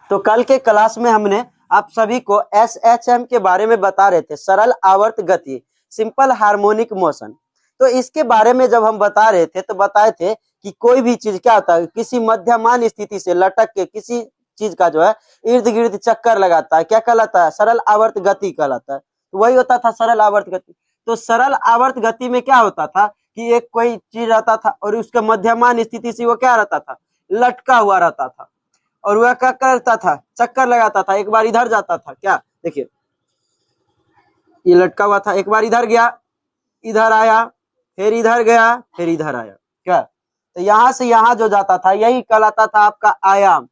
तो कल के क्लास में हमने आप सभी को SHM के बारे में बता रहे थे, सरल आवर्त गति, सिंपल हार्मोनिक मोशन। तो इसके बारे में जब हम बता रहे थे तो बताए थे कि कोई भी चीज क्या होता है, किसी मध्यमान स्थिति से लटक के किसी चीज का जो है इर्द गिर्द चक्कर लगाता है, क्या कहलाता है? सरल आवर्त गति कहलाता है। तो वही होता था सरल आवर्त गति। तो सरल आवर्त गति में क्या होता था कि एक कोई चीज रहता था और उसके मध्यमान स्थिति से वो क्या रहता था, लटका हुआ रहता था, और वह क्या करता था, चक्कर लगाता था। एक बार इधर जाता था, क्या देखिए ये लटका हुआ था, एक बार इधर गया, इधर आया, फिर इधर गया, फिर इधर आया, क्या? तो यहाँ से यहाँ जो जाता था यही कहलाता था आपका आयाम।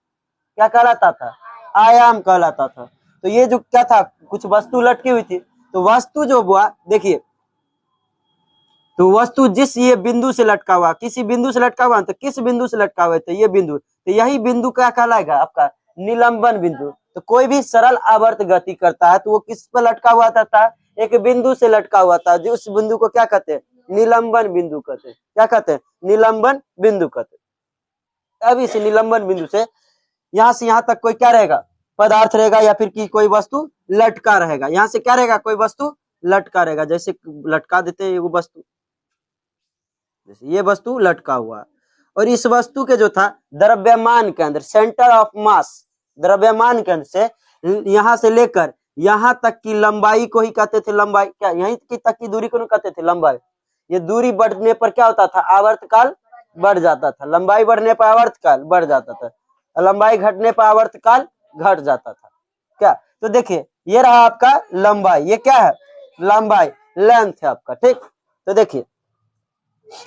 क्या कहलाता था? आयाम कहलाता था। तो ये जो क्या था, कुछ वस्तु लटकी हुई थी, तो वस्तु जो हुआ देखिए, तो वस्तु जिस ये बिंदु से लटका हुआ, किसी बिंदु से लटका हुआ, तो किस बिंदु से लटका हुआ? तो ये बिंदु, तो यही बिंदु क्या कहलाएगा आपका? निलंबन बिंदु। तो कोई भी सरल आवर्त गति करता है तो वो किस पर लटका हुआ था? एक बिंदु से लटका हुआ था, जो उस बिंदु को क्या कहते हैं? निलंबन बिंदु कहते हैं। क्या कहते हैं? निलंबन बिंदु कहते हैं। अब इस निलंबन बिंदु से यहाँ से यहाँ तक कोई क्या रहेगा? पदार्थ रहेगा, या फिर की कोई वस्तु लटका रहेगा। यहाँ से क्या रहेगा? कोई वस्तु लटका रहेगा। जैसे लटका देते हैं वो वस्तु, जैसे ये वस्तु लटका हुआ, और इस वस्तु के जो था द्रव्यमान केंद्र, सेंटर ऑफ मास, द्रव्यमान केंद्र से यहाँ से लेकर यहाँ तक की लंबाई को ही कहते थे लंबाई। क्या यहीं की तक की दूरी को नहीं कहते थे लंबाई? ये दूरी बढ़ने पर क्या होता था? आवर्तकाल बढ़ जाता था। लंबाई बढ़ने पर आवर्तकाल बढ़ जाता था, लंबाई घटने पर आवर्तकाल घट जाता था। क्या? तो देखिए ये रहा आपका लंबाई, ये क्या है? लंबाई, लेंथ है आपका, ठीक। तो देखिए,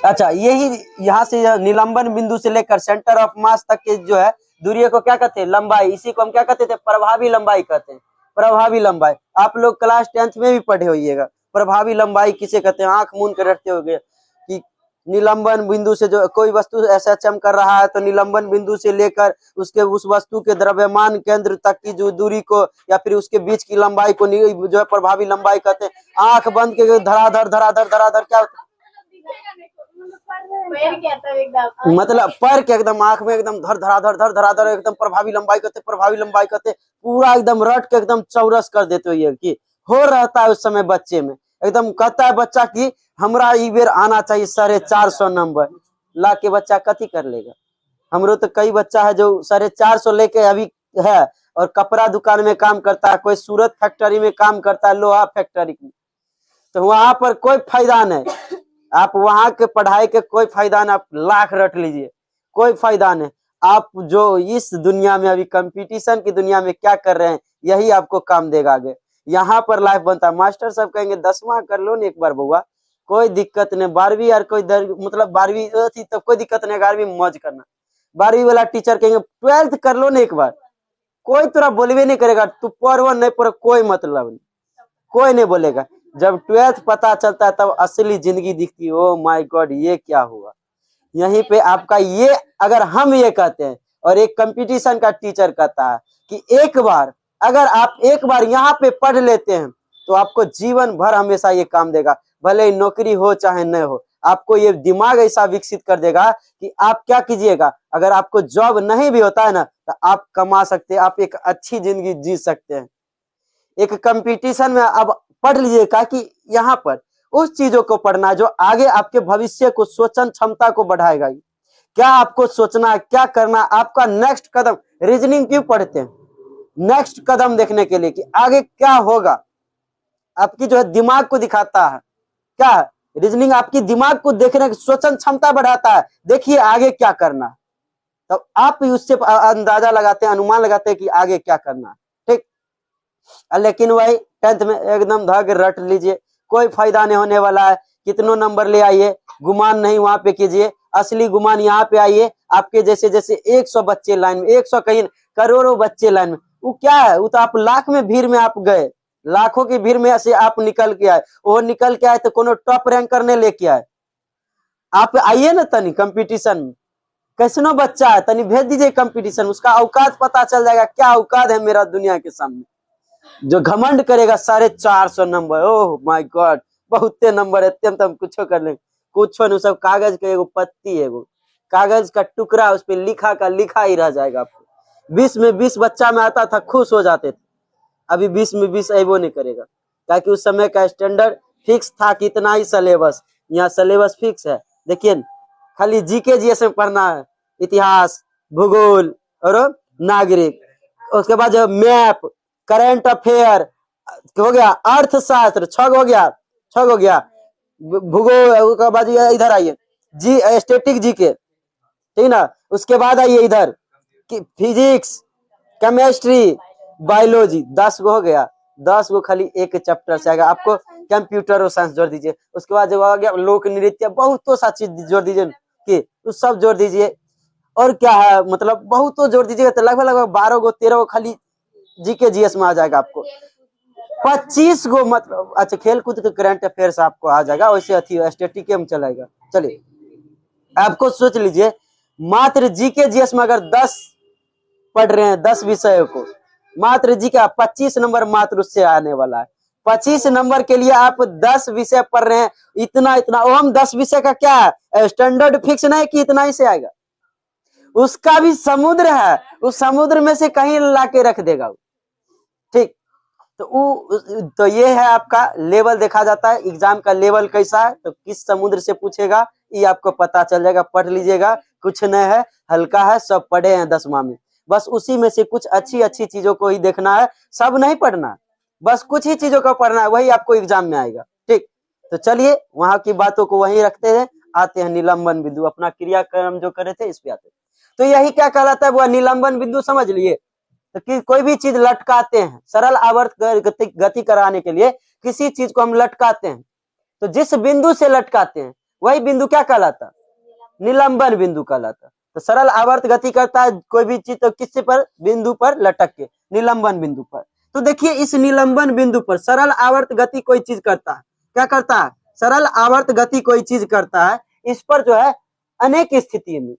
अच्छा यही यहाँ से निलंबन बिंदु से लेकर सेंटर ऑफ मास तक के जो है दूरी को क्या कहते हैं? लंबाई। इसी को हम क्या कहते थे? प्रभावी लंबाई कहते हैं। प्रभावी लंबाई आप लोग क्लास 10th में भी पढ़े होइएगा। प्रभावी लंबाई किसे कहते हैं? आंख मूंद कर रखते होंगे कि निलंबन बिंदु से जो कोई वस्तु SHM कर रहा है तो निलंबन बिंदु से लेकर उसके उस वस्तु के द्रव्यमान केंद्र तक की जो दूरी को या फिर उसके बीच की लंबाई को जो है प्रभावी लंबाई कहते हैं। आंख बंद के धराधर धराधर धराधर क्या होता है? मतलब पैर के एकदम आंख में एकदम धर धराधर एकदम प्रभावी लंबाई करते, प्रभावी लंबाई करते, पूरा एकदम रट के एकदम चौरस कर देते हो। ये कि हो रहता है उस समय बच्चे में, एकदम कहता है बच्चा कि हमरा ई बेर आना चाहिए 450 नंबर। ला के बच्चा कथी कर लेगा? हमरो तो कई बच्चा है जो 450 लेके अभी है और कपड़ा दुकान में काम करता है, कोई सूरत फैक्ट्री में काम करता है, लोहा फैक्ट्री में। तो वहां पर कोई फायदा नहीं, आप वहां के पढ़ाई के कोई फायदा नहीं, आप लाख रट लीजिए कोई फायदा नहीं। आप जो इस दुनिया में अभी कंपटीशन की दुनिया में क्या कर रहे हैं यही आपको काम देगा आगे। यहाँ पर लाइफ बनता है। मास्टर सब कहेंगे 10वां कर लो ना एक बार बउआ, कोई दिक्कत नहीं। 12वीं यार कोई मतलब 12वीं थी तब कोई दिक्कत नहीं, 11वीं में मौज करना। 12वीं वाला टीचर कहेंगे 12th कर लो ना एक बार, कोई तोरा बोलवे नहीं करेगा, तू पढ़ो नहीं पढ़ो कोई मतलब नहीं, कोई नहीं बोलेगा। जब 12th पता चलता है तब असली जिंदगी दिखती है। ओ माय गॉड ये क्या हुआ। यहीं पे आपका ये, अगर हम ये कहते हैं और एक कंपटीशन का टीचर कहता है कि एक बार अगर आप एक बार यहाँ पे पढ़ लेते हैं तो आपको जीवन भर हमेशा ये काम देगा, भले ही नौकरी हो चाहे न हो। आपको ये दिमाग ऐसा विकसित कर देगा कि आप क्या कीजिएगा, अगर आपको जॉब नहीं भी होता है ना तो आप कमा सकते हैं, आप एक अच्छी जिंदगी जी सकते हैं। एक कंपटीशन में अब पढ़ लीजिएगा कि यहाँ पर उस चीजों को पढ़ना जो आगे आपके भविष्य को सोचन क्षमता को बढ़ाएगा। क्या आपको सोचना है, क्या करना, आपका नेक्स्ट कदम। रीजनिंग क्यों पढ़ते हैं? नेक्स्ट कदम देखने के लिए कि आगे क्या होगा। आपकी जो है दिमाग को दिखाता है, क्या है रीजनिंग, आपकी दिमाग को देखने की सोचन क्षमता बढ़ाता है। देखिए आगे क्या करना, तब आप उससे अंदाजा लगाते हैं, अनुमान लगाते हैं कि आगे क्या करना, ठीक। लेकिन वही 10th में एकदम धग रट लीजिए, कोई फायदा नहीं होने वाला है। कितनों नंबर ले आइए, गुमान नहीं वहां पे कीजिए, असली गुमान यहाँ पे आइए। आपके जैसे जैसे 100 बच्चे लाइन में, 100 कहीं करोड़ों बच्चे लाइन में, वो क्या है, वो तो आप लाख में भीड़ में आप गए, लाखों की भीड़ में से आप निकल के आए। वो निकल के आए तो कोनो टॉप रैंक करने लेके आए। आप आइए ना तनी कंपटीशन में, कैसनो बच्चा है तनी भेज दीजिए कंपटीशन, उसका औकात पता चल जाएगा क्या औकात है मेरा दुनिया के सामने। जो घमंड करेगा 450 नंबर, ओह माय गॉड बहुते नंबर है, हम कुछ कर ले, कुछ नहीं, सब कागज के एगो पत्ती, एगो कागज का टुकड़ा, उस पर लिखा का लिखा ही रह जाएगा आपको। 20 में 20 बच्चा में आता था, खुश हो जाते थे। अभी 20 में 20 वो नहीं करेगा, ताकि उस समय का स्टैंडर्ड फिक्स था कि इतना ही सिलेबस। यहाँ सिलेबस फिक्स है। देखिए खाली जीके जीएस में पढ़ना है, इतिहास, भूगोल और नागरिक। उसके बाद जो मैप, करंट अफेयर हो गया, अर्थशास्त्र 6 हो गया, 6 हो गया, भूगोल के बाद इधर आइए जी स्टैटिक जीके, ठीक ना। उसके बाद आइए इधर फिजिक्स, केमिस्ट्री, बायोलॉजी, 10 गो हो गया। 10 गो खाली एक चैप्टर से आएगा आपको। कंप्यूटर और साइंस जोड़ दीजिए। उसके बाद जो आ गया लोक नृत्य, बहुत सा चीज जोड़ दीजिए कि उस सब जोड़ दीजिए। और क्या है मतलब बहुत तो जोड़ दीजिएगा तो लगभग लगभग 12 गो 13 गो खाली जीके जीएस में आ जाएगा आपको। 25 गो मतलब अच्छा खेल कूद के करंट अफेयर्स आपको आ जाएगा, वैसे अथी स्टैटिक में चलेगा। चलिए आपको सोच लीजिए मात्र जीके जीएस में अगर 10 पढ़ रहे हैं, 10 विषय को, मात्र जी का 25 नंबर मात्र उससे आने वाला है। 25 नंबर के लिए आप 10 विषय पढ़ रहे हैं, इतना इतना। और हम 10 विषय का क्या है, स्टैंडर्ड फिक्स नहीं कि इतना ही से आएगा, उसका भी समुद्र है, उस समुद्र में से कहीं ला के रख देगा। ठीक, तो ये है आपका लेवल देखा जाता है, एग्जाम का लेवल कैसा है, तो किस समुद्र से पूछेगा ये आपको पता चल जाएगा। पढ़ लीजिएगा, कुछ नहीं है, हल्का है, सब पढ़े हैं 10वां में। बस उसी में से कुछ अच्छी अच्छी चीजों को ही देखना है, सब नहीं पढ़ना, बस कुछ ही चीजों को पढ़ना है, वही आपको एग्जाम में आएगा। ठीक, तो चलिए वहां की बातों को वहीं रखते हैं, आते हैं निलंबन बिंदु। अपना क्रियाक्रम जो करे थे इस पे आते हैं। तो यही क्या कहलाता है, वो निलंबन बिंदु समझ लिए। तो कि कोई भी चीज लटकाते हैं, सरल आवर्त गति कराने के लिए किसी चीज को हम लटकाते हैं, तो जिस बिंदु से लटकाते हैं वही बिंदु क्या कहलाता, निलंबन बिंदु कहलाता। तो सरल आवर्त गति करता है कोई भी चीज तो किससे पर, बिंदु पर लटक के, निलंबन बिंदु पर। तो देखिए इस निलंबन बिंदु पर सरल आवर्त गति कोई चीज करता है, क्या करता है, सरल आवर्त गति कोई चीज करता है। इस पर जो है अनेक स्थिति में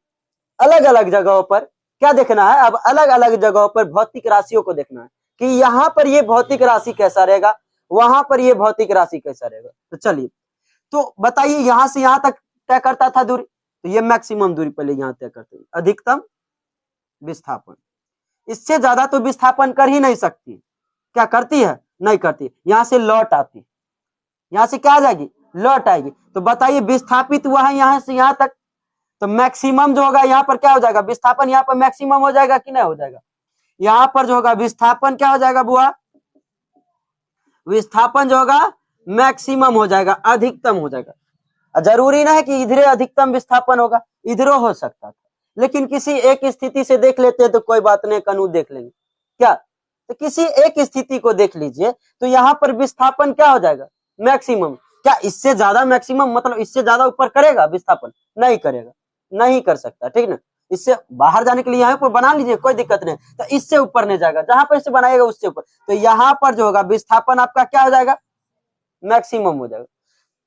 अलग अलग जगहों पर क्या देखना है, अब अलग अलग जगहों पर भौतिक राशियों को देखना है कि यहाँ पर ये भौतिक राशि कैसा रहेगा, वहां पर ये भौतिक राशि कैसा रहेगा। तो चलिए तो बताइए यहां से यहां तक तय करता था दूरी, तो ये मैक्सिमम दूरी पहले यहां तय करते हैं, अधिकतम विस्थापन। इससे ज्यादा तो विस्थापन कर ही नहीं सकती, क्या करती है, नहीं करती। यहां से लौट आती, यहां से क्या आ जाएगी, लौट आएगी। तो बताइए विस्थापित हुआ है यहां से यहां तक, तो मैक्सिमम जो होगा यहाँ पर क्या हो जाएगा, विस्थापन यहाँ पर मैक्सिमम हो जाएगा कि नहीं हो जाएगा। यहाँ पर जो होगा विस्थापन क्या हो जाएगा बुआ, विस्थापन जो होगा मैक्सिमम हो जाएगा, अधिकतम हो जाएगा। जरूरी ना है कि इधरे अधिकतम विस्थापन होगा, इधरों हो सकता था, लेकिन किसी एक स्थिति से देख लेते हैं तो कोई बात नहीं, कानून देख लेंगे क्या। तो किसी एक स्थिति को देख लीजिए, तो यहाँ पर विस्थापन क्या हो जाएगा, मैक्सिमम। क्या इससे ज्यादा मैक्सिमम मतलब इससे ज्यादा ऊपर करेगा विस्थापन, नहीं करेगा, नहीं कर सकता, ठीक ना। इससे बाहर जाने के लिए यहाँ पर बना लीजिए, कोई दिक्कत नहीं, तो इससे ऊपर नहीं जाएगा, जहां पर इससे बनाएगा उससे ऊपर। तो यहाँ पर जो होगा विस्थापन आपका क्या हो जाएगा, मैक्सिमम हो जाएगा।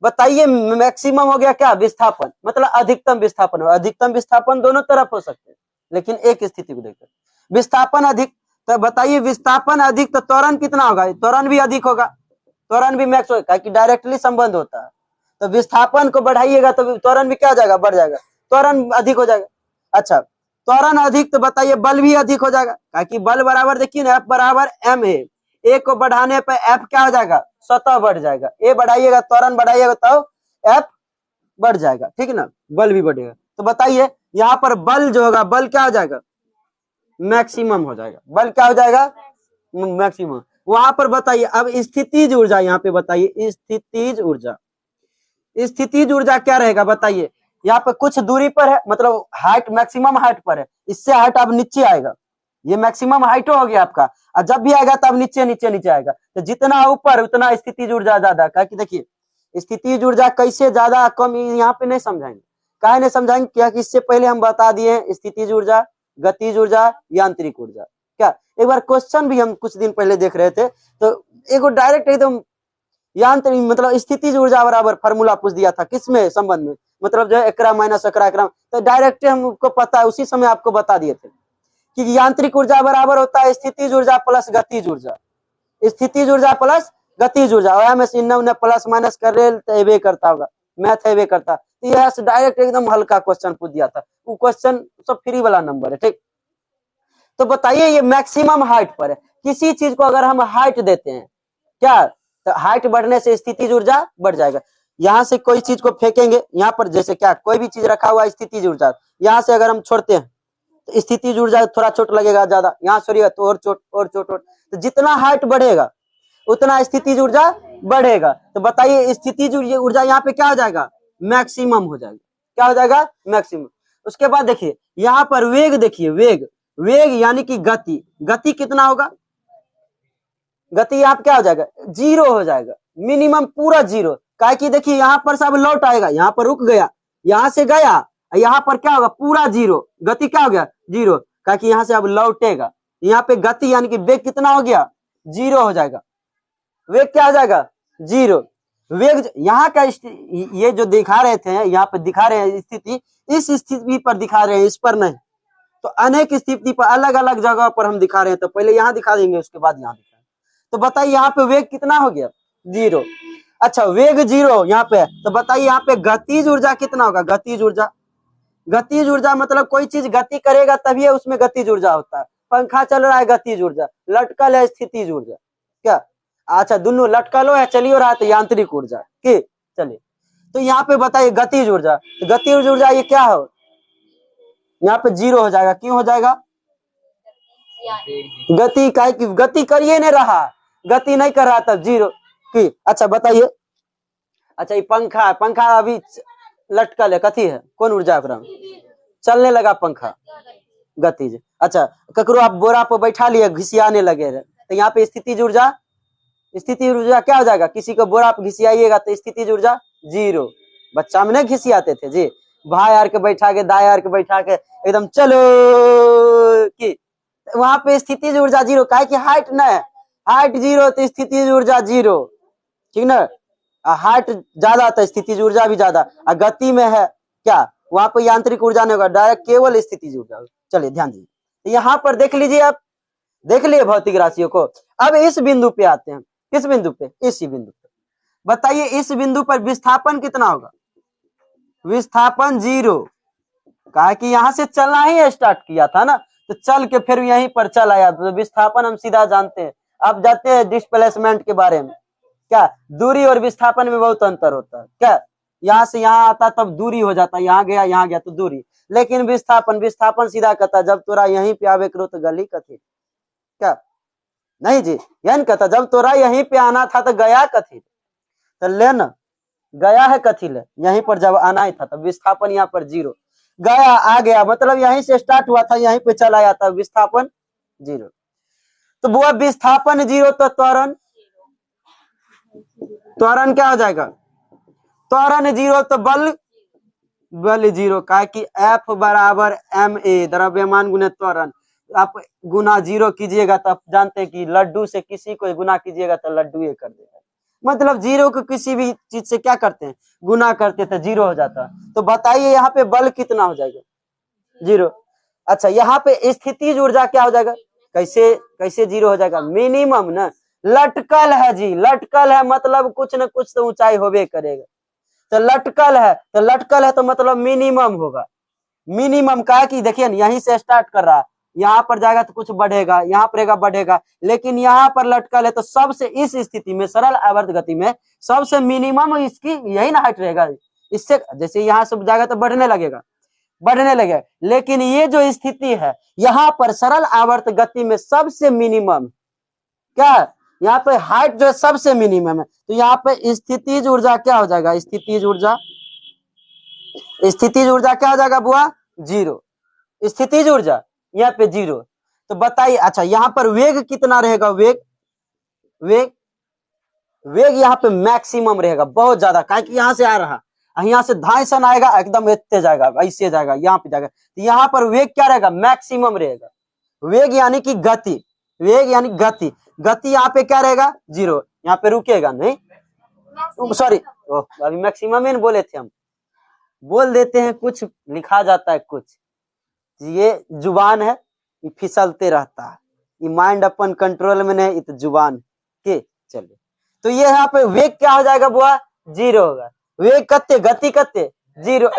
बताइए मैक्सिमम हो गया क्या, विस्थापन मतलब अधिकतम विस्थापन, अधिकतम विस्थापन दोनों तरफ हो सकते हैं, लेकिन एक स्थिति को देखकर विस्थापन अधिक। तो बताइए विस्थापन अधिक तो त्वरण कितना होगा, त्वरण भी अधिक होगा, त्वरण भी मैक्स होगा कि डायरेक्टली संबंध होता है। तो विस्थापन को बढ़ाइएगा तो त्वरण भी क्या हो जाएगा, बढ़ जाएगा, त्वरण अधिक हो जाएगा। अच्छा त्वरण अधिक तो बताइए बल भी अधिक हो जाएगा, ताकि बल बराबर देखिए ना, F बराबर m है, ए को बढ़ाने पर F क्या हो जाएगा, स्वतः बढ़ जाएगा। ए बढ़ाइएगा, त्वरण बढ़ाइएगा तो F बढ़ जाएगा, ठीक है ना, बल भी बढ़ेगा। तो बताइए यहाँ पर बल जो होगा, बल क्या हो जाएगा, मैक्सिमम हो जाएगा, बल क्या हो जाएगा, मैक्सिमम। वहां पर बताइए अब स्थितिज ऊर्जा, यहाँ पे बताइए स्थितिज ऊर्जा, स्थितिज ऊर्जा क्या रहेगा बताइए। यहाँ पे कुछ दूरी पर है, मतलब हाइट मैक्सिमम हाइट पर है, इससे हाइट अब नीचे आएगा, ये मैक्सिमम हाइट हो गया आपका, और जब भी आएगा तब नीचे नीचे नीचे आएगा। तो जितना ऊपर उतना स्थितिज ऊर्जा ज्यादा, क्या कि देखिए स्थितिज ऊर्जा कैसे ज्यादा कम यहाँ पे नहीं समझाएंगे, काहे नहीं समझाएंगे, क्या कि इससे पहले हम बता दिए हैं स्थितिज ऊर्जा, गतिज ऊर्जा, यांत्रिक ऊर्जा। क्या एक बार क्वेश्चन भी हम कुछ दिन पहले देख रहे थे, तो एगो डायरेक्ट एकदम यांत्रिक मतलब स्थितिज ऊर्जा बराबर फार्मूला पूछ दिया था, किसमें संबंध में, मतलब जो है एकरा माइनस एकरा, तो डायरेक्ट हमको पता है, उसी समय आपको बता दिए थे कि यांत्रिक ऊर्जा बराबर होता है स्थितिज ऊर्जा प्लस गतिज ऊर्जा, स्थितिज ऊर्जा प्लस गतिज ऊर्जा। और में इन्ना उन्ना प्लस माइनस कर रहे तो एवे करता होगा, मैथ एवे करता, तो यह डायरेक्ट एकदम हल्का क्वेश्चन पूछ दिया था, वो क्वेश्चन सब फ्री वाला नंबर है, ठीक। तो बताइए ये मैक्सिमम हाइट पर है। किसी चीज को अगर हम हाइट देते हैं क्या, तो हाइट बढ़ने से स्थितिज ऊर्जा बढ़ जाएगा। यहाँ से कोई चीज को फेंकेंगे, यहाँ पर जैसे क्या कोई भी चीज रखा हुआ है स्थितिज ऊर्जा, यहाँ से अगर हम छोड़ते हैं तो स्थितिज ऊर्जा थोड़ा चोट लगेगा ज्यादा, यहाँ छोड़िएगा तो और चोट और चोट। तो जितना हाइट बढ़ेगा उतना स्थितिज ऊर्जा बढ़ेगा। तो बताइए स्थितिज ऊर्जा यहाँ पे क्या हो जाएगा, मैक्सिमम हो जाएगा। क्या हो जाएगा, मैक्सिमम। उसके बाद देखिए यहाँ पर वेग, देखिए वेग, वेग यानी कि गति, गति कितना होगा, गति यहाँ पे क्या हो जाएगा, जीरो हो जाएगा, मिनिमम पूरा जीरो। काहे कि देखिए यहाँ पर सब लौट आएगा, यहाँ पर रुक गया, यहाँ से गया, यहाँ पर क्या होगा, पूरा जीरो, गति क्या हो गया, जीरो। काहे कि यहाँ से अब लौटेगा, यहाँ पे गति यानी कि वेग कितना हो गया, जीरो हो जाएगा। वेग क्या हो जाएगा, जीरो। वेग यहाँ का ये जो दिखा रहे थे, यहाँ पे दिखा रहे हैं स्थिति, इस स्थिति पर दिखा रहे हैं, इस पर नहीं। तो अनेक स्थिति पर अलग अलग जगह पर हम दिखा रहे हैं, तो पहले यहाँ दिखा देंगे उसके बाद यहाँ दिखा। तो बताइए यहाँ पे वेग कितना हो गया, जीरो। अच्छा वेग जीरो यहाँ पे, तो बताइए यहाँ पे गतिज ऊर्जा कितना होगा, गतिज ऊर्जा। गतिज ऊर्जा मतलब कोई चीज गति करेगा तभी उसमें गतिज ऊर्जा होता है। पंखा चल रहा है गतिज ऊर्जा, लटकल है स्थितिज ऊर्जा। क्या, अच्छा दोनों लटकलो है चलियो रहा है तो यांत्रिक ऊर्जा के, चलिए। तो यहाँ पे बताइए गतिज ऊर्जा, तो गतिज ऊर्जा ये क्या हो, यहाँ पे जीरो हो जाएगा। क्यों हो जाएगा, गति का गति करिए नहीं रहा, गति नहीं कर रहा तब जीरो की। अच्छा बताइए, अच्छा ये पंखा है, पंखा अभी लटकल है, कथी है, कौन ऊर्जा है, चलने लगा पंखा, गतिज। अच्छा ककरो आप बोरा पर बैठा लिए, घिसियाने लगे रहे, तो यहाँ पे स्थितिज ऊर्जा, स्थितिज ऊर्जा क्या हो जाएगा, किसी को बोरा पर घिसियाइएगा तो स्थितिज ऊर्जा जीरो। बच्चा में नहीं घिसियाते थे जी, भाई यार के बैठा के, दाई यार के बैठा के एकदम चलो की, वहां पे स्थितिज ऊर्जा जीरो। काहे कि हाइट न है, हाइट जीरो तो स्थितिज ऊर्जा जीरो, ठीक ना। हाइट ज्यादा तो स्थितिज ऊर्जा भी ज्यादा, गति में है क्या, वहां पे यांत्रिक ऊर्जा नहीं होगा, डायरेक्ट केवल स्थितिज ऊर्जा। चलिए ध्यान दीजिए, यहाँ पर देख लीजिए, आप देख लिए भौतिक राशियों को। अब इस बिंदु पे आते हैं, किस बिंदु पे, इसी बिंदु पे। बताइए इस बिंदु पर विस्थापन कितना होगा, विस्थापन जीरो। कहा कि यहाँ से चलना ही स्टार्ट किया था ना, तो चल के फिर यहीं पर चल आया, तो विस्थापन हम सीधा जानते हैं। अब जाते हैं डिस्प्लेसमेंट के बारे में। क्या, दूरी और विस्थापन में बहुत अंतर होता है। क्या, यहाँ से यहाँ आता तब दूरी हो जाता, यहाँ गया तो दूरी। लेकिन विस्थापन, विस्थापन सीधा कहता जब तोरा यहीं पे आवे करो तो गली कथी, क्या नहीं जी, यही कहता जब तोरा यहीं पे आना था तो गया कथी, तो ले ना गया है कथी ले, यहीं पर जब आना ही था तब विस्थापन यहाँ पर जीरो। गया आ गया मतलब यहीं से स्टार्ट हुआ था, यहीं पे चला जाता, विस्थापन जीरो। तो वो विस्थापन जीरो तो त्वरण, त्वरण क्या हो जाएगा, त्वरण जीरो तो बल, बल जीरो। का कि F बराबर ma, द्रव्यमान गुना त्वरण। आप गुना जीरो कीजिएगा तो आप जानते हैं कि लड्डू से किसी को गुना कीजिएगा तो लड्डू ये कर देगा। मतलब जीरो को किसी भी चीज से क्या करते हैं, गुना करते थे, जीरो हो जाता। तो बताइए यहाँ पे बल कितना हो जाएगा, जीरो। अच्छा यहाँ पे स्थितिज ऊर्जा क्या हो जाएगा, कैसे कैसे जीरो हो जाएगा, मिनिमम ना, लटकल है जी, लटकल है मतलब कुछ न कुछ तो ऊंचाई होबे करेगा। तो लटकल है, तो लटकल है तो मतलब मिनिमम होगा। मिनिमम का कि देखिए यहीं से स्टार्ट कर रहा है, यहाँ पर जाएगा तो कुछ बढ़ेगा, यहाँ पर बढ़ेगा, लेकिन यहाँ पर लटकल है तो सबसे इस स्थिति में सरल आवर्त गति में सबसे मिनिमम इसकी यही ना हाइट रहेगा। इससे जैसे यहाँ से जाएगा तो बढ़ने लगेगा, बढ़ने लगेगा, लेकिन ये जो स्थिति है यहाँ पर सरल आवर्त गति में सबसे मिनिमम क्या, यहाँ पे हाइट जो है सबसे मिनिमम है। तो यहाँ पे स्थितिज ऊर्जा क्या हो जाएगा, स्थितिज ऊर्जा, स्थितिज ऊर्जा क्या हो जाएगा बुआ, जीरो। स्थितिज ऊर्जा यहाँ पे जीरो। तो बताइए अच्छा यहाँ पर वेग कितना रहेगा, वेग, वेग, वेग यहाँ पे मैक्सिमम रहेगा, बहुत ज्यादा। काहे कि यहाँ से आ रहा, यहाँ से धाई सन आएगा एकदम इतने जाएगा, ऐसे जाएगा, यहाँ पे जाएगा, तो यहाँ पर वेग क्या रहेगा, मैक्सिमम रहेगा। वेग यानी कि गति, वेग यानी गति, गति यहाँ पे क्या रहेगा, जीरो, यहाँ पे रुकेगा नहीं, सॉरी अभी मैक्सिमम ही बोले थे हम, बोल देते हैं कुछ लिखा जाता है कुछ, ये जुबान है ये फिसलते रहता है, ये माइंड अपन कंट्रोल में नहीं, ये तो जुबान के। चलिए तो ये यहाँ पे वेग क्या हो जाएगा बुआ, जीरो होगा। वेग कत्ते, गति कत्ते, जीरो।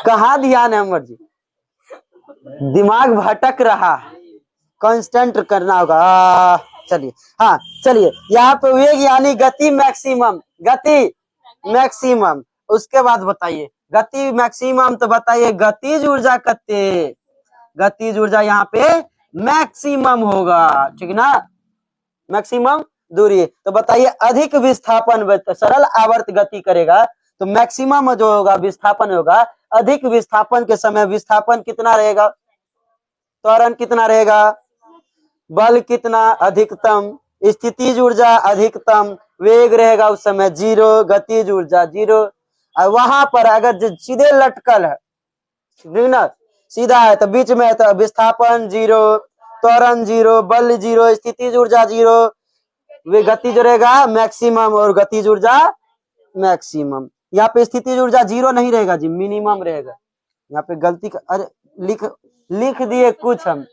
कहाँ ध्यान है अमर जी, दिमाग भटक रहा है, कांस्टेंट करना होगा। चलिए, हाँ चलिए, यहाँ पे वेग यानी गति मैक्सिमम, गति मैक्सिमम। उसके बाद बताइए गति मैक्सिमम, तो बताइए गतिज ऊर्जा कते, गतिज ऊर्जा यहाँ पे मैक्सिमम होगा, ठीक ना, मैक्सिमम दूरी। तो बताइए अधिक विस्थापन, सरल आवर्त गति करेगा तो मैक्सिमम जो होगा विस्थापन होगा, अधिक विस्थापन के समय विस्थापन कितना रहेगा, त्वरण कितना रहेगा, बल कितना अधिकतम, स्थितिज ऊर्जा अधिकतम, वेग रहेगा उस समय 0, गतिज ऊर्जा 0। और वहां पर अगर सीधे लटकल है, ठीक ना, सीधा है तो बीच में है तो विस्थापन 0, त्वरण 0, बल 0, स्थितिज ऊर्जा 0, वे गति जो रहेगा मैक्सिमम और गतिज ऊर्जा मैक्सिमम। यहाँ पे स्थितिज ऊर्जा 0 नहीं रहेगा जी, मिनिमम रहेगा। यहाँ पे गलती अरे लिख दिए कुछ, हम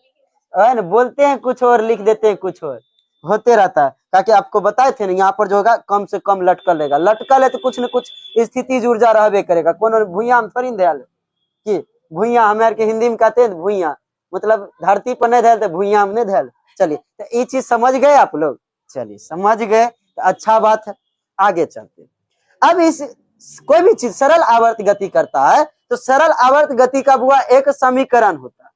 है ना, बोलते हैं कुछ और लिख देते हैं कुछ और, होते रहता है। ताकि आपको बताए थे ना, यहाँ पर जो होगा कम से कम लटकल रहेगा, लटकल है तो कुछ न कुछ स्थितिज ऊर्जा रहबे करेगा। कौन भूया में थोड़ी ध्यान कि भूया, हमारे के हिंदी में कहते हैं भूया, मतलब धरती पर नहीं धैल तो भूया में नहीं धैल। चलिए, तो ये चीज समझ गए आप लोग, चलिए समझ गए तो अच्छा बात है, आगे चलते। अब इस कोई भी चीज सरल आवर्त गति करता है तो सरल आवर्त गति का हुआ एक समीकरण होता है,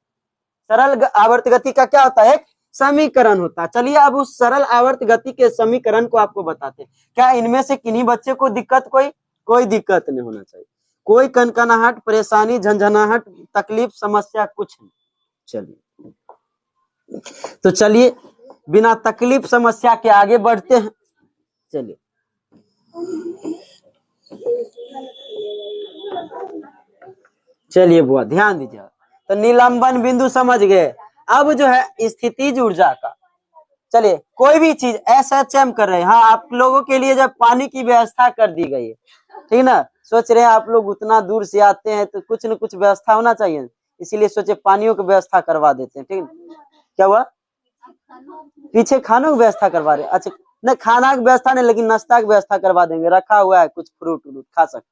सरल आवर्त गति का क्या होता है, एक समीकरण होता है। चलिए अब उस सरल आवर्त गति के समीकरण को आपको बताते हैं। क्या इनमें से किन्हीं बच्चे को दिक्कत, कोई दिक्कत नहीं होना चाहिए, कोई कनकनाहट, परेशानी, झंझनाहट, तकलीफ, समस्या कुछ नहीं। चलिए, तो चलिए बिना तकलीफ समस्या के आगे बढ़ते हैं। चलिए, चलिए बुआ ध्यान दीजिए। तो निलंबन बिंदु समझ गए। अब जो है स्थितिज ऊर्जा का, चलिए कोई भी चीज एसएचएम कर रहे हैं, हाँ आप लोगों के लिए जब पानी की व्यवस्था कर दी गई है, ठीक ना, सोच रहे हैं आप लोग उतना दूर से आते हैं तो कुछ न कुछ व्यवस्था होना चाहिए, इसीलिए सोचे पानियों की व्यवस्था करवा देते हैं, ठीक है। क्या हुआ, पीछे खानों की व्यवस्था करवा रहे, अच्छा नहीं खाना की व्यवस्था नहीं, लेकिन नाश्ता की व्यवस्था करवा देंगे, रखा हुआ है कुछ फ्रूट व्रूट खा सकते।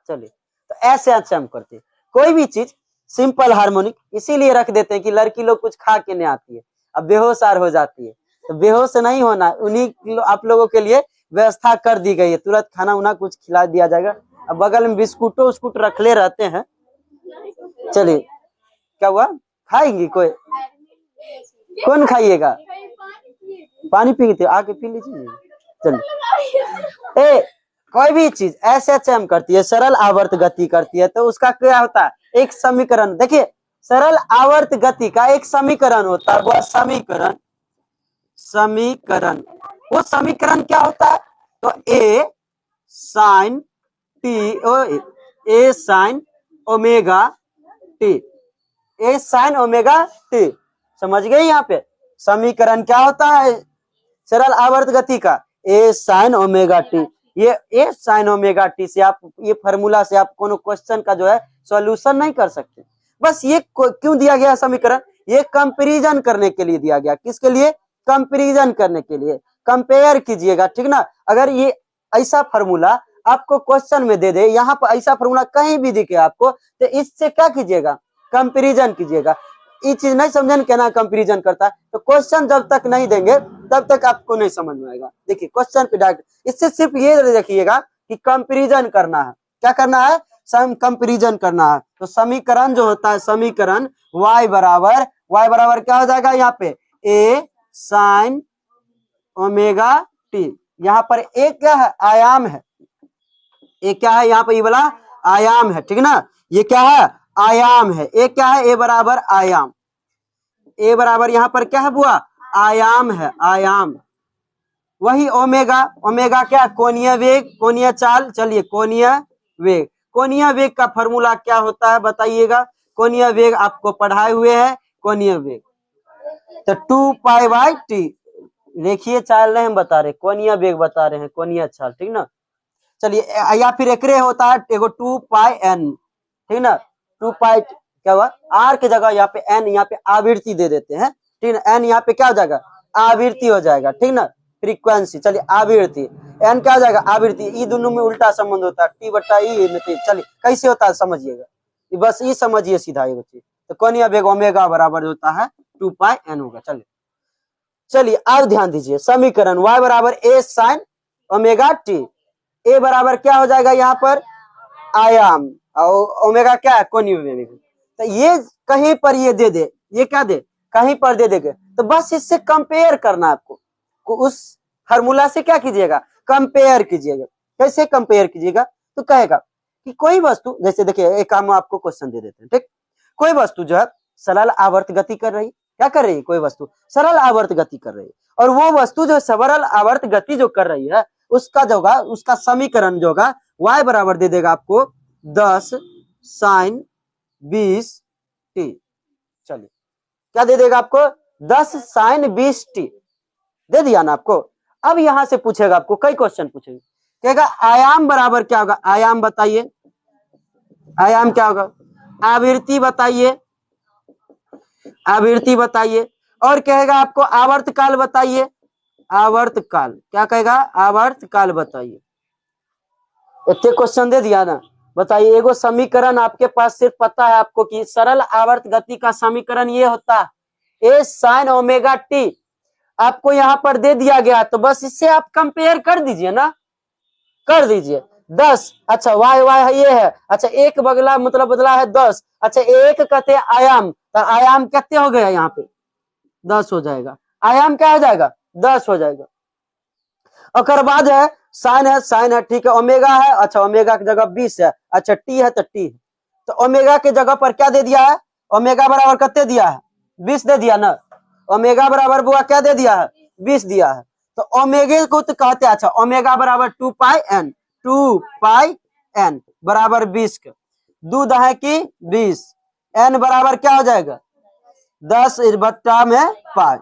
चलिए, तो ऐसे अच्छा हम करते, कोई भी चीज सिंपल हार्मोनिक इसीलिए रख देते हैं कि लड़की लोग कुछ खा के नहीं आती है, अब बेहोश आर हो जाती है, तो बेहोश नहीं होना, उन्हीं आप लोगों के लिए व्यवस्था कर दी गई है, तुरंत खाना उना कुछ खिला दिया जाएगा। अब बगल में बिस्कुटो उस्कुट रखले रहते हैं। चलिए, क्या हुआ, खाएंगी कोई, कौन खाइएगा, पानी पीते आके पी लीजिए। चलिए, कोई भी चीज एसएचएम करती है, सरल आवर्त गति करती है, तो उसका क्या होता है, एक समीकरण। देखिए सरल आवर्त गति का एक समीकरण होता है, वह समीकरण वो समीकरण क्या होता है, तो ए साइन ओमेगा टी, ए साइन ओमेगा टी, समझ गए। यहाँ पे समीकरण क्या होता है सरल आवर्त गति का, ए साइन ओमेगा टी। ये ए साइन ओमेगा टी से आप, ये फार्मूला से आप कोनो क्वेश्चन का जो है सॉल्यूशन नहीं कर सकते। बस ये क्यों दिया गया समीकरण, ये कंपैरिजन करने के लिए दिया गया। किसके लिए, कंपैरिजन करने के लिए, कंपेयर कीजिएगा, ठीक ना। अगर ये ऐसा फार्मूला आपको क्वेश्चन में दे दे, यहाँ पर ऐसा फार्मूला कहीं भी दिखे आपको, तो इससे क्या कीजिएगा, कंपैरिजन कीजिएगा। ये चीज नहीं समझन कहना कंपैरिजन करता है, तो क्वेश्चन जब तक नहीं देंगे तब तक आपको नहीं समझ में आएगा। देखिए क्वेश्चन पे डायरेक्ट, इससे सिर्फ ये देखिएगा कि कंपैरिजन करना है, क्या करना है, कंपैरिजन करना है। तो समीकरण जो होता है, समीकरण y बराबर क्या हो जाएगा, यहाँ पे ए साइन ओमेगा टी, यहाँ पर ए क्या है, आयाम है, ए क्या है, यहाँ पे ये वाला आयाम है, ठीक ना, ये क्या है, आयाम है, ए क्या है, ए बराबर आयाम, ए बराबर यहाँ पर क्या है बुआ, आयाम है, आयाम। वही ओमेगा, ओमेगा क्या, कोणीय वेग, कोणीय चाल। चलिए कोणीय वेग, कोणीय वेग का फॉर्मूला क्या होता है बताइएगा, कोणीय वेग आपको पढ़ाए हुए हैं, कोणीय वेग तो 2 पाई बाई टी, देखिए चाल नहीं हम बता रहे, कोणीय वेग बता रहे हैं, कोणीय चाल, ठीक ना। चलिए, या फिर एकरे होता है एगो 2 पाई एन, ठीक ना, 2 पाई क्या हुआ, आर की जगह यहाँ पे एन, यहाँ पे आवृत्ति दे देते हैं, ठीक ना, एन यहाँ पे क्या हो जाएगा, आवृत्ति हो जाएगा, ठीक ना, फ्रीक्वेंसी। चलिए आवृत्ति, एन क्या हो जाएगा, आवृत्ति। ये दोनों में उल्टा संबंध होता है, टी बटा ई। चलिए कैसे होता है समझिएगा, बस ये समझिए सीधा ये बच्चे, तो कोणीय वेग ओमेगा बराबर होता है 2 पाई n होगा। चलिए अब ध्यान दीजिए, समीकरण y बराबर a sin omega t, a बराबर क्या हो जाएगा यहाँ पर आयाम, और ओमेगा क्या है कोणीय वेग। तो ये कहीं पर ये दे दे, ये क्या दे कहीं पर दे देगा, तो बस इससे कंपेयर करना आपको, उस फार्मूला से क्या कीजिएगा कंपेयर कीजिएगा। कैसे कंपेयर कीजिएगा, तो कहेगा कि कोई वस्तु, जैसे देखिए एक हम आपको क्वेश्चन दे देते हैं, ठीक, कोई वस्तु जो है सरल आवर्त गति कर रही, क्या कर रही है, कोई वस्तु सरल आवर्त गति कर रही है, और वो वस्तु जो सरल आवर्त गति जो कर रही है उसका जो होगा, उसका समीकरण जो होगा y बराबर दे देगा आपको 10 sin 20 t। चलिए क्या दे देगा आपको 10 sin 20 t दे दिया ना आपको। अब यहां से पूछेगा आपको, कई क्वेश्चन पूछेगा, कहेगा आयाम बराबर क्या होगा, आयाम बताइए, आयाम क्या होगा, आवृत्ति बताइए, आवृत्ति बताइए, और कहेगा आपको आवर्त काल बताइए, आवर्त काल, क्या कहेगा आवर्त काल बताइए। इतने क्वेश्चन दे दिया ना, बताइए एगो समीकरण आपके पास सिर्फ पता है आपको कि सरल आवर्त गति का समीकरण ये होता है a sin ओमेगा t, आपको यहाँ पर दे दिया गया, तो बस इससे आप कंपेयर कर दीजिए ना, कर दीजिए 10, अच्छा y y ये है, अच्छा एक बगला मतलब बदला है 10, अच्छा एक कहते आयाम, तो आयाम कितने हो गया यहाँ पे 10 हो जाएगा, आयाम क्या हो जाएगा 10 हो जाएगा। और बाद है साइन है, साइन है ठीक है, ओमेगा है, अच्छा ओमेगा की जगह 20 है, अच्छा टी है तो टी है, तो ओमेगा के जगह पर क्या दे दिया है, ओमेगा बराबर कितने दिया है 20 दे दिया ना, ओमेगा बराबर बुआ क्या दे दिया है 20 दिया है, तो ओमेगा को तो कहते हैं, अच्छा ओमेगा बराबर 2 पाई n, 2 पाई n बराबर 20 का, दूध है कि 20, n बराबर क्या हो जाएगा 10 बट्टा में पाई,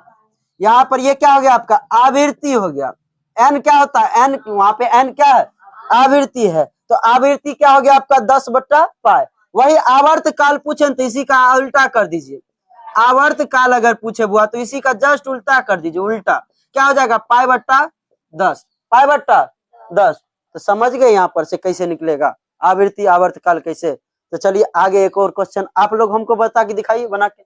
यहाँ पर ये क्या हो गया आपका आवृत्ति हो गया, n क्या होता है n, वहां पे n क्या है आवृत्ति है, तो आवृत्ति क्या हो गया आपका 10 बट्टा पाई। वही आवर्त काल पूछे तो इसी का उल्टा कर दीजिए, आवर्त काल अगर पूछे बुआ तो इसी का जस्ट उल्टा कर दीजिए, उल्टा क्या हो जाएगा पाई बट्टा 10, पाई बट्टा 10। तो समझ गए यहाँ पर से कैसे निकलेगा आवृत्ति आवर्त काल कैसे। तो चलिए आगे एक और क्वेश्चन आप लोग हमको बता के दिखाइए बना के।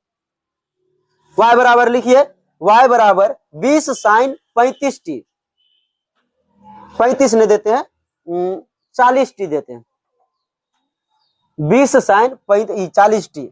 y बराबर लिखिए, y बराबर 20 साइन 35 टी, 35 नहीं देते हैं 40 टी देते हैं, 20 sine 40 T.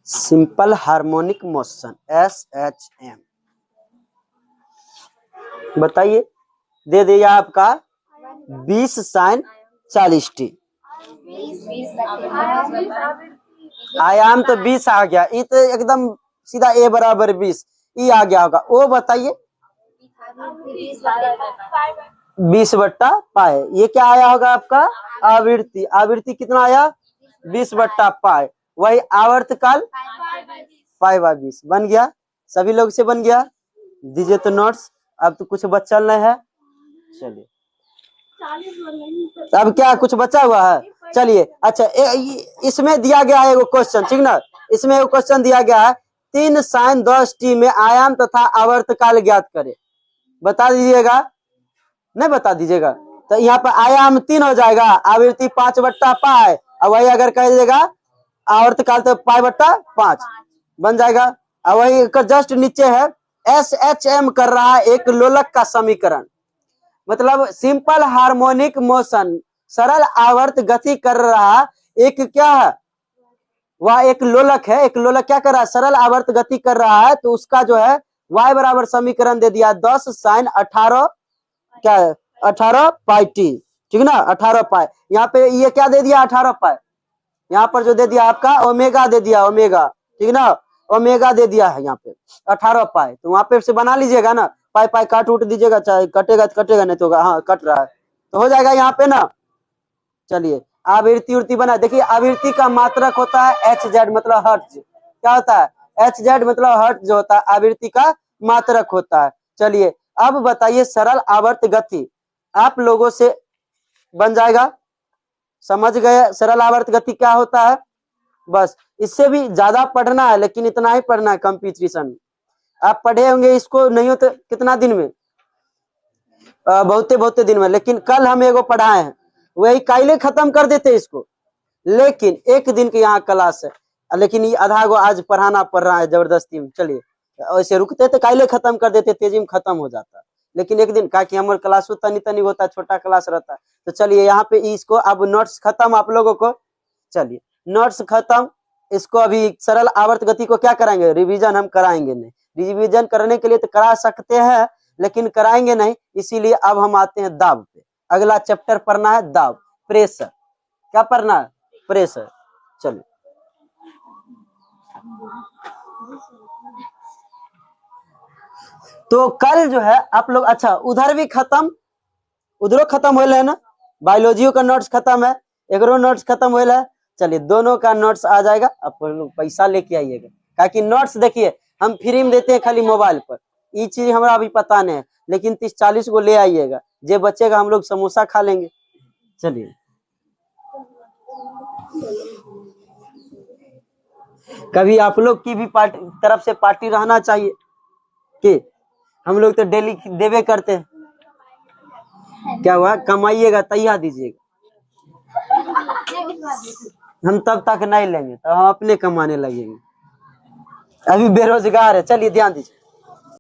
Simple harmonic motion SHM बताइए, दे दिया आपका 20 साइन 40 टी, आयाम तो 20 आ गया, ये तो एकदम सीधा a बराबर 20 ये आ गया होगा, वो बताइए 20 बट्टा पाए, ये क्या आया होगा आपका आवृत्ति, आवृत्ति कितना आया 20 बट्टा पाए, वही आवर्त काल 5/20 बन गया, सभी लोग से बन गया, दीजिए तो नोट्स, अब तो कुछ बचा नहीं है। चलिए अब क्या कुछ बचा हुआ है, चलिए अच्छा इसमें दिया गया है एगो क्वेश्चन, ठीक ना, इसमें एगो क्वेश्चन दिया गया है 3 साइन 10 टी में आयाम तथा आवर्त काल ज्ञात करे, बता दीजिएगा, नहीं बता दीजिएगा तो यहाँ पर आयाम 3 हो जाएगा, आवृत्ति 5 बट्टा पाए, और वही अगर कह दीजिएगा आवर्त काल तो पाई बट्टा 5 बन जाएगा, और वही जस्ट नीचे है SHM कर रहा है एक लोलक का समीकरण, मतलब सिंपल हार्मोनिक मोशन सरल आवर्त गति कर रहा एक क्या है वह एक लोलक है, एक लोलक क्या कर रहा है सरल आवर्त गति कर रहा है, तो उसका जो है y बराबर समीकरण दे दिया 10 साइन 18 क्या है 18 पाई टी, ठीक ना 18 पाई, यहाँ पे ये क्या दे दिया 18 पाई, यहाँ पर जो दे दिया आपका ओमेगा दे दिया, ओमेगा ठीक ना, ओमेगा दे दिया है यहाँ पे 18 पाई, तो वहां पे से बना लीजिएगा ना, पाई पाई काट उठ दीजिएगा, चाहे कटेगा तो कटेगा नहीं तो हाँ कट रहा है तो हो जाएगा यहाँ पे ना। चलिए आवृत्ति उर्ति बना, देखिए आवृत्ति का मात्रक होता है HZ मतलब हर्ट्ज, क्या होता है HZ मतलब हर्ट्ज जो होता है आवृत्ति का मात्रक होता है, चलिए अब बताइए सरल आवर्त गति आप लोगों से बन जाएगा। समझ गए सरल आवर्त गति क्या होता है? बस इससे भी ज्यादा पढ़ना है, लेकिन इतना ही पढ़ना है कंपटीशन में। आप पढ़े होंगे इसको, नहीं हो तो कितना दिन में, बहुते दिन में, लेकिन कल हम एगो पढ़ाए हैं, वही काइले खत्म कर देते इसको, लेकिन एक दिन की यहाँ क्लास है, लेकिन ये आधा गो आज पढ़ाना पड़ रहा है जबरदस्ती में। चलिए ऐसे रुकते तो काइले खत्म कर देते, तेजी में खत्म हो जाता, लेकिन एक दिन का कि हमारे क्लास तनी होता है, छोटा क्लास रहता है। तो चलिए यहाँ पे इसको अब नोट्स खत्म आप लोगों को। चलिए नोट्स खत्म, इसको अभी सरल आवर्त गति को क्या कराएंगे, रिवीजन हम कराएंगे नहीं। रिवीजन करने के लिए तो करा सकते हैं, लेकिन कराएंगे नहीं, इसीलिए अब हम आते हैं दाब पे। अगला चैप्टर पढ़ना है दाब, प्रेशर। क्या पढ़ना है? प्रेशर। चलिए तो कल जो है आप लोग, अच्छा उधर भी खत्म, उधरो खत्म हो है ना, बायोलॉजी का नोट्स खत्म है, एग्रो नोट्स खत्म हो है। चलिए दोनों का नोट्स आ जाएगा, आप लोग पैसा लेके आइएगा, ताकि नोट्स देखिए हम फ्री में देते हैं खाली मोबाइल पर, ये चीज हमारा अभी पता नहीं है, लेकिन 30-40 को ले आइएगा, जो बचेगा हम लोग समोसा खा लेंगे। चलिए कभी आप लोग की भी तरफ से पार्टी रहना चाहिए कि हम लोग तो डेली देवे करते हैं। क्या हुआ, कमाइएगा तैयार दीजिएगा, हम तब तक नहीं लेंगे, तो हम अपने कमाने लगेंगे, अभी बेरोजगार है। चलिए ध्यान दीजिए।